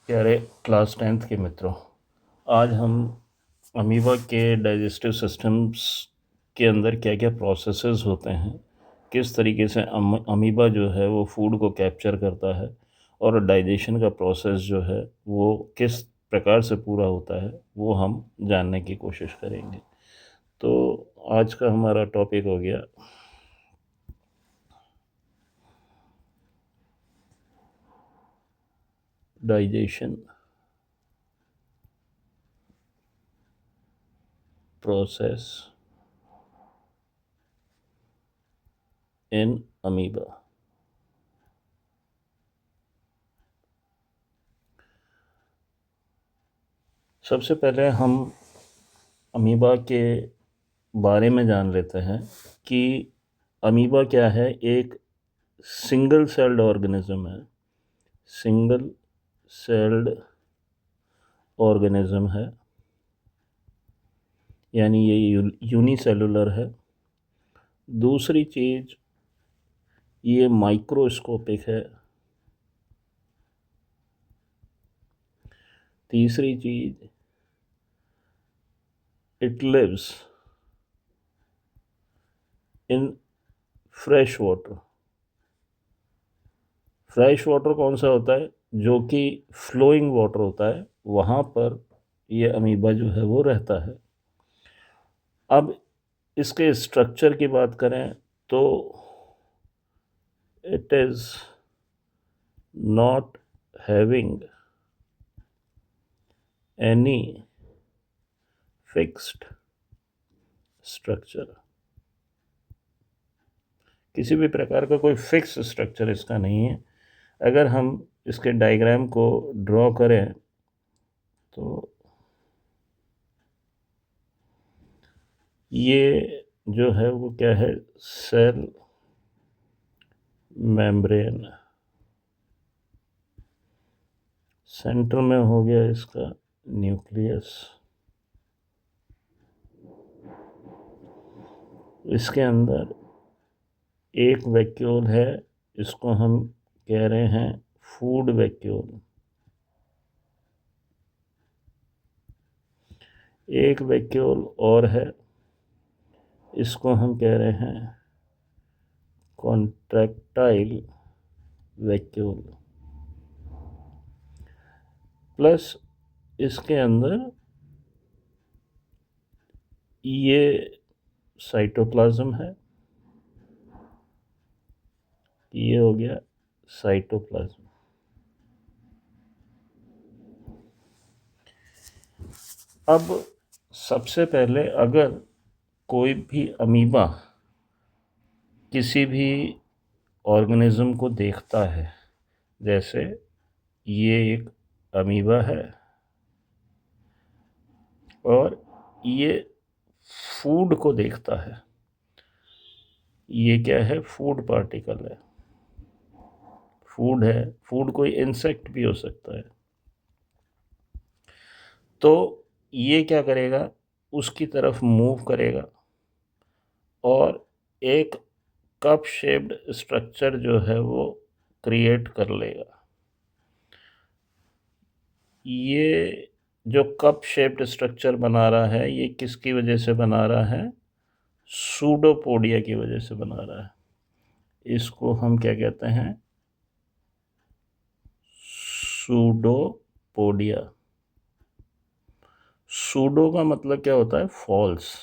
प्यारे class 10th के मित्रों, आज हम अमीबा के डाइजेस्टिव सिस्टम्स के अंदर क्या क्या प्रोसेसेस होते हैं, किस तरीके से अमीबा जो है वो फूड को कैप्चर करता है और डाइजेशन का प्रोसेस जो है वो किस प्रकार से पूरा होता है वो हम जानने की कोशिश करेंगे। तो आज का हमारा टॉपिक हो गया डाइजेशन प्रोसेस इन अमीबा। सबसे पहले हम अमीबा के बारे में जान लेते हैं कि अमीबा क्या है। एक सिंगल सेल्ड ऑर्गेनिज्म है, सिंगल सेल्ड ऑर्गेनिज्म है, यानी ये यूनिसेलुलर है। दूसरी चीज़, ये माइक्रोस्कोपिक है। तीसरी चीज़, it lives in fresh water. Fresh water कौन सा होता है? जो कि फ्लोइंग वाटर होता है, वहाँ पर ये अमीबा जो है वो रहता है। अब इसके स्ट्रक्चर की बात करें तो it is not having any fixed structure. किसी भी प्रकार का कोई फिक्स स्ट्रक्चर इसका नहीं है। अगर हम इसके डायग्राम को ड्रॉ करें तो ये जो है वो क्या है? Cell membrane. सेंटर में हो गया इसका न्यूक्लियस। इसके अंदर एक वैक्यूल है, इसको हम कह रहे हैं फूड वैक्यूल। एक वैक्यूल और है, इसको हम कह रहे हैं कॉन्ट्रैक्टाइल वैक्यूल। प्लस इसके अंदर ये साइटोप्लाज्म है, ये हो गया साइटोप्लाज्म। अब सबसे पहले अगर कोई भी अमीबा किसी भी ऑर्गेनिज्म को देखता है, जैसे ये एक अमीबा है और ये फूड को देखता है, ये क्या है? फूड पार्टिकल है, फूड है। फूड कोई इंसेक्ट भी हो सकता है। तो ये क्या करेगा? उसकी तरफ मूव करेगा और एक कप शेप्ड स्ट्रक्चर जो है वो क्रिएट कर लेगा। ये जो कप शेप्ड स्ट्रक्चर बना रहा है, ये किसकी वजह से बना रहा है? सूडोपोडिया की वजह से बना रहा है। इसको हम क्या कहते हैं? सूडोपोडिया। सूडो का मतलब क्या होता है? फॉल्स।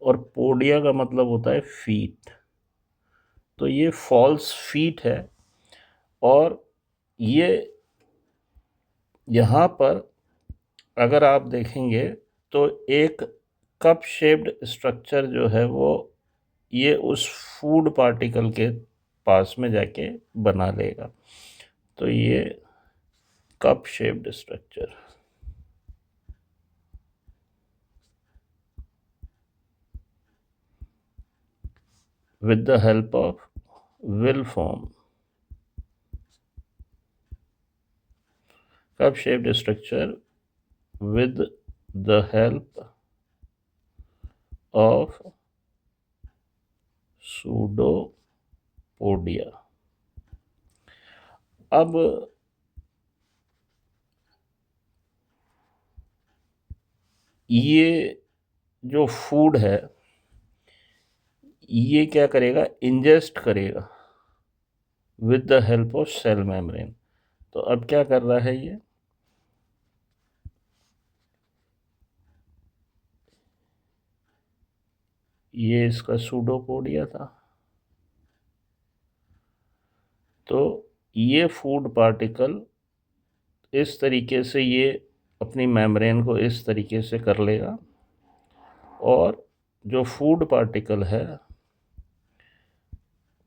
और पोडिया का मतलब होता है फीट। तो ये फॉल्स फीट है और ये यहाँ पर अगर आप देखेंगे तो एक कप शेप्ड स्ट्रक्चर जो है वो ये उस फूड पार्टिकल के पास में जाके बना लेगा। तो ये cup shaped structure with the help of will form cup shaped structure with the help of pseudopodia. अब ये जो फूड है ये क्या करेगा, इंजेस्ट करेगा with the help of cell membrane. तो अब क्या कर रहा है ये इसका सूडोपोडिया था। तो ये फूड पार्टिकल इस तरीके से ये अपनी मेम्ब्रेन को इस तरीके से कर लेगा और जो फूड पार्टिकल है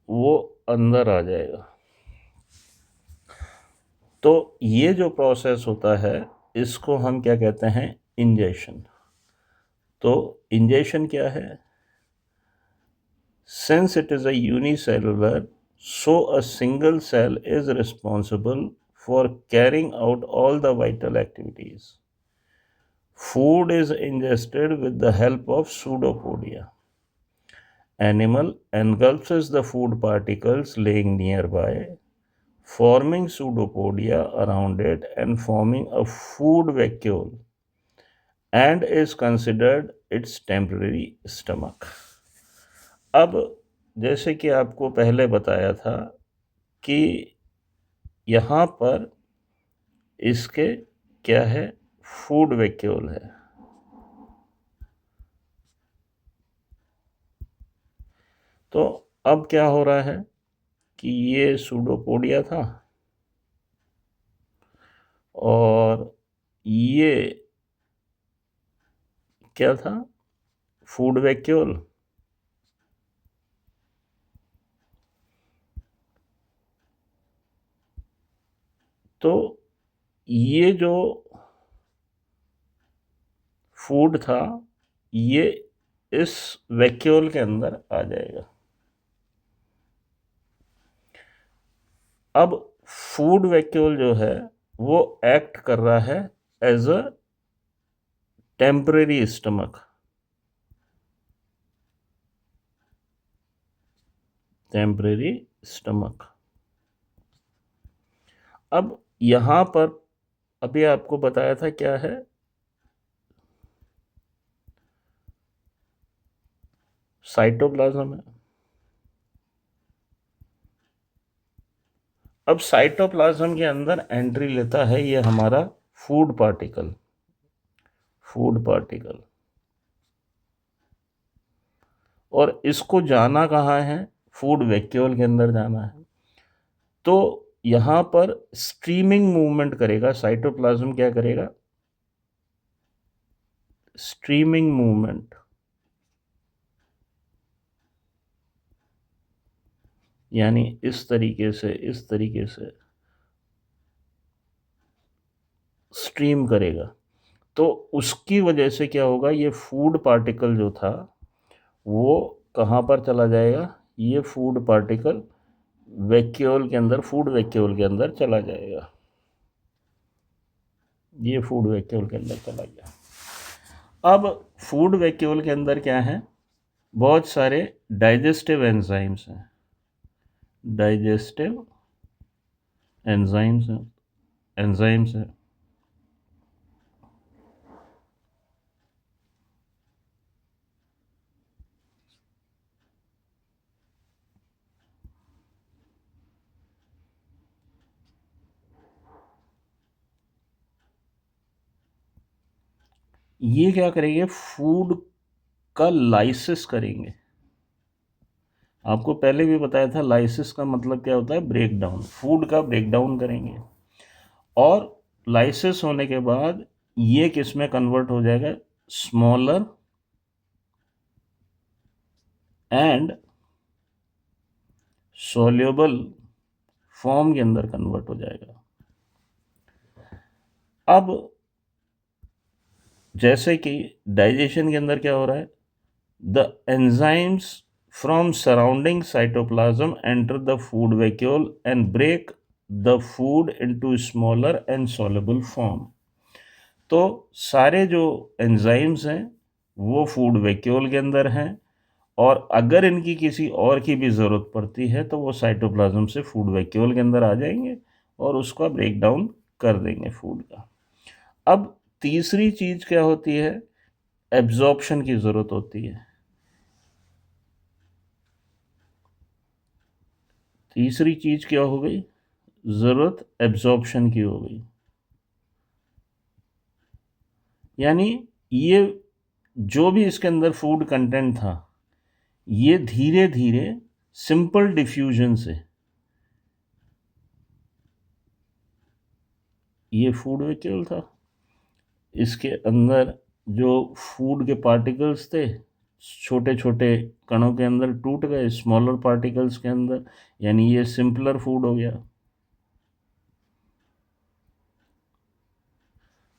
वो अंदर आ जाएगा। तो ये जो प्रोसेस होता है इसको हम क्या कहते हैं, इंजेशन। तो इंजेशन क्या है, since it is a unicellular, so a single cell is responsible for carrying out all the vital activities. Food is ingested with the help of pseudopodia. Animal engulfs the food particles laying nearby, forming pseudopodia around it and forming a food vacuole, and is considered its temporary stomach. अब जैसे कि आपको पहले बताया था कि यहाँ पर इसके क्या है, फूड वैक्यूल है। तो अब क्या हो रहा है कि ये सूडोपोडिया था और ये क्या था, फूड वैक्यूल। तो ये जो फूड था ये इस वैक्यूल के अंदर आ जाएगा। अब फूड वैक्यूल जो है वो एक्ट कर रहा है as a temporary stomach. Temporary stomach. अब यहां पर अभी आपको बताया था क्या है, साइटोप्लाज्म है। अब साइटोप्लाज्म के अंदर एंट्री लेता है ये हमारा फूड पार्टिकल। फूड पार्टिकल और इसको जाना कहाँ है, फूड वैक्यूल के अंदर जाना है। तो यहां पर स्ट्रीमिंग मूवमेंट करेगा साइटोप्लाज्म। क्या करेगा, स्ट्रीमिंग मूवमेंट, यानी इस तरीके से स्ट्रीम करेगा। तो उसकी वजह से क्या होगा, ये फूड पार्टिकल जो था वो कहाँ पर चला जाएगा, ये फूड पार्टिकल वैक्यूल के अंदर, फूड वैक्यूल के अंदर चला जाएगा। ये फूड वैक्यूल के अंदर चला गया। अब फूड वैक्यूल के अंदर क्या है, बहुत सारे डाइजेस्टिव एंजाइम्स हैं। डाइजेस्टिव एंजाइम्स हैं। ये क्या करेंगे, फूड का लाइसिस करेंगे। आपको पहले भी बताया था लाइसिस का मतलब क्या होता है, ब्रेक डाउन। फूड का ब्रेक डाउन करेंगे और लाइसिस होने के बाद ये किस में कन्वर्ट हो जाएगा, स्मॉलर एंड सोल्यूबल फॉर्म के अंदर कन्वर्ट हो जाएगा। अब जैसे कि डाइजेशन के अंदर क्या हो रहा है, the enzymes from surrounding cytoplasm enter the food vacuole and break the food into smaller and soluble form. तो सारे जो एंजाइम्स हैं वो फूड वैक्यूल के अंदर हैं और अगर इनकी किसी और की भी ज़रूरत पड़ती है तो वो साइटोप्लाज्म से फूड वैक्यूल के अंदर आ जाएंगे और उसका ब्रेक डाउन कर देंगे फूड का। अब तीसरी चीज़ क्या होती है एब्जॉर्प्शन की ज़रूरत होती है। तीसरी चीज़ क्या हो गई, ज़रूरत एब्जॉर्प्शन की हो गई। यानी ये जो भी इसके अंदर फूड कंटेंट था, ये धीरे धीरे सिंपल डिफ्यूजन से, ये फूड वेक्यूल था, इसके अंदर जो फूड के पार्टिकल्स थे छोटे छोटे कणों के अंदर टूट गए स्मॉलर पार्टिकल्स के अंदर, यानी ये सिंपलर फूड हो गया।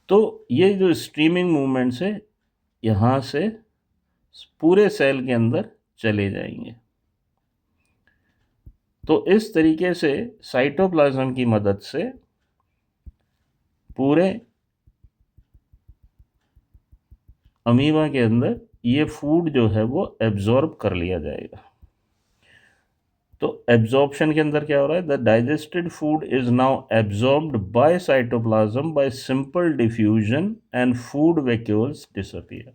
तो ये जो स्ट्रीमिंग मूवमेंट्स है यहाँ से पूरे सेल के अंदर चले जाएंगे। तो इस तरीके से साइटोप्लाज्म की मदद से पूरे अमीबा के अंदर ये फूड जो है वो एब्जॉर्ब कर लिया जाएगा। तो एब्जॉर्प्शन के अंदर क्या हो रहा है, the digested food is now absorbed bye cytoplasm bye simple diffusion and food vacuoles disappear.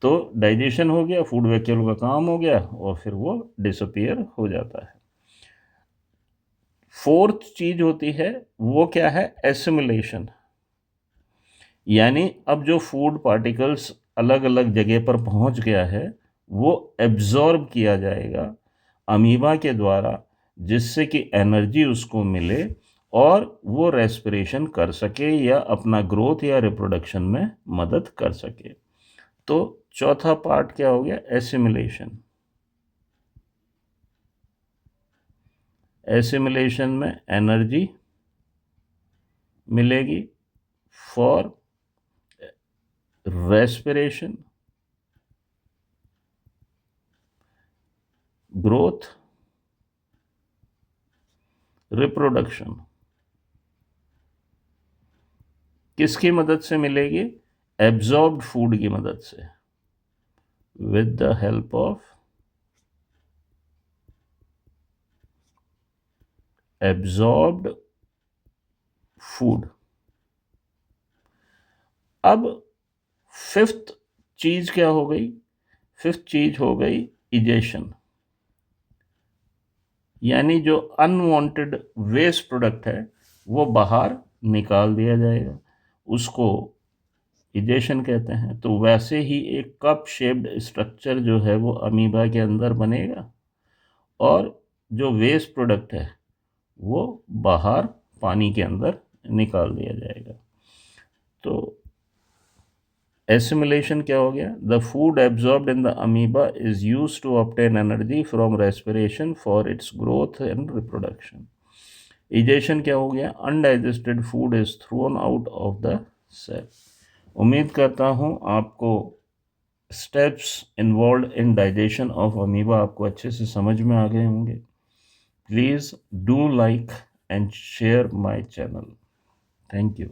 तो डाइजेशन हो गया, फूड वैक्यूल का काम हो गया और फिर वो डिसअपीयर हो जाता है। फोर्थ चीज होती है वो क्या है, एसिमिलेशन। यानी अब जो फूड पार्टिकल्स अलग अलग जगह पर पहुंच गया है वो एब्जॉर्ब किया जाएगा अमीबा के द्वारा, जिससे कि एनर्जी उसको मिले और वो रेस्पिरेशन कर सके या अपना ग्रोथ या रिप्रोडक्शन में मदद कर सके। तो चौथा पार्ट क्या हो गया, एसिमिलेशन। एसिमिलेशन में एनर्जी मिलेगी फॉर रेस्पिरेशन, ग्रोथ, रिप्रोडक्शन। किसकी मदद से मिलेगी, एब्जॉर्ब्ड फूड की मदद से, with the help of absorbed food. अब फिफ्थ चीज क्या हो गई, फिफ्थ चीज हो गई इजेशन। यानी जो अनवांटेड वेस्ट प्रोडक्ट है वो बाहर निकाल दिया जाएगा, उसको इजेशन कहते हैं। तो वैसे ही एक कप शेप्ड स्ट्रक्चर जो है वो अमीबा के अंदर बनेगा और जो वेस्ट प्रोडक्ट है वो बाहर पानी के अंदर निकाल दिया जाएगा। तो एसिमिलेशन क्या हो गया, the food absorbed in the amoeba is used to obtain energy from respiration for its growth and reproduction. Egestion क्या हो गया, undigested food is thrown out of the cell. उम्मीद करता हूँ आपको steps involve in digestion of amoeba आपको अच्छे से समझ में आ गए होंगे। Please do like and share my channel. Thank you.